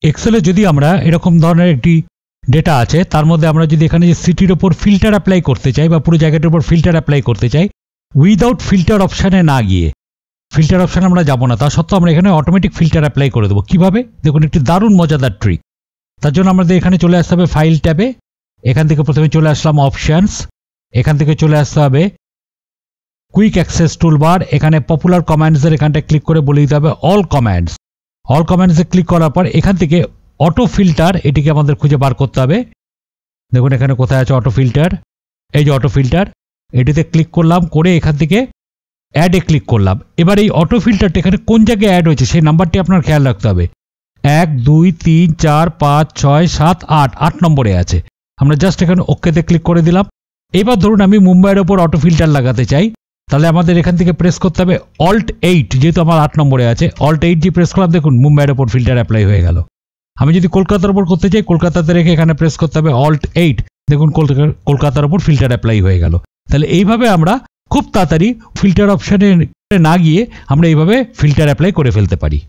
এক্সেলে যদি আমরা এরকম ধরনের একটি ডেটা আছে, তার মধ্যে আমরা যদি এখানে যে সিটির ওপর ফিল্টার অ্যাপ্লাই করতে চাই বা পুরো জায়গাটার উপর ফিল্টার অ্যাপ্লাই করতে চাই, উইদাউট ফিল্টার অপশানে না গিয়ে, ফিল্টার অপশানে আমরা যাবো না, তা সত্ত্বেও আমরা এখানে অটোমেটিক ফিল্টার অ্যাপ্লাই করে দেবো। কীভাবে? দেখুন, একটি দারুণ মজাদার ট্রিক। তার জন্য আমাদের এখানে চলে আসতে হবে ফাইল ট্যাবে, এখান থেকে প্রথমে চলে আসলাম অপশানস, এখান থেকে চলে আসতে হবে কুইক অ্যাক্সেস টুলবার, এখানে পপুলার কমান্ডসের এখানটায় ক্লিক করে বলে দিতে হবে অল কমান্ডস। অল কমান্ডসে ক্লিক করার পর এখান থেকে অটো ফিল্টার, এটিকে আমাদের খুঁজে বার করতে হবে। দেখুন এখানে কোথায় আছে অটো ফিল্টার, এই যে অটো ফিল্টার, এটিতে ক্লিক করলাম, করে এখান থেকে অ্যাডে ক্লিক করলাম। এবার এই অটো ফিল্টারটা এখানে কোন জায়গায় অ্যাড হয়েছে সেই নাম্বারটি আপনার খেয়াল রাখতে হবে। 1 2 3 4 5 6 7 8 8 নম্বরে আছে। আমরা জাস্ট এখানে ওকেতে ক্লিক করে দিলাম। এবার ধরুন আমি মুম্বাইয়ের ওপর অটো ফিল্টার লাগাতে চাই, তাহলে আমাদের এখান থেকে প্রেস করতে হবে Alt 8, যেহেতু আমার 8 নম্বরে আছে Alt 8 জি প্রেস করলাম, দেখুন মুম্বাইয়ের ওপর ফিল্টার অ্যাপ্লাই হয়ে গেল। আমি যদি কলকাতার ওপর করতে চাই, কলকাতাতে রেখে এখানে প্রেস করতে হবে Alt 8, দেখুন কলকাতার ওপর ফিল্টার অ্যাপ্লাই হয়ে গেল। তাহলে এইভাবে আমরা খুব তাড়াতাড়ি ফিল্টার অপশানে না গিয়ে আমরা এইভাবে ফিল্টার অ্যাপ্লাই করে ফেলতে পারি।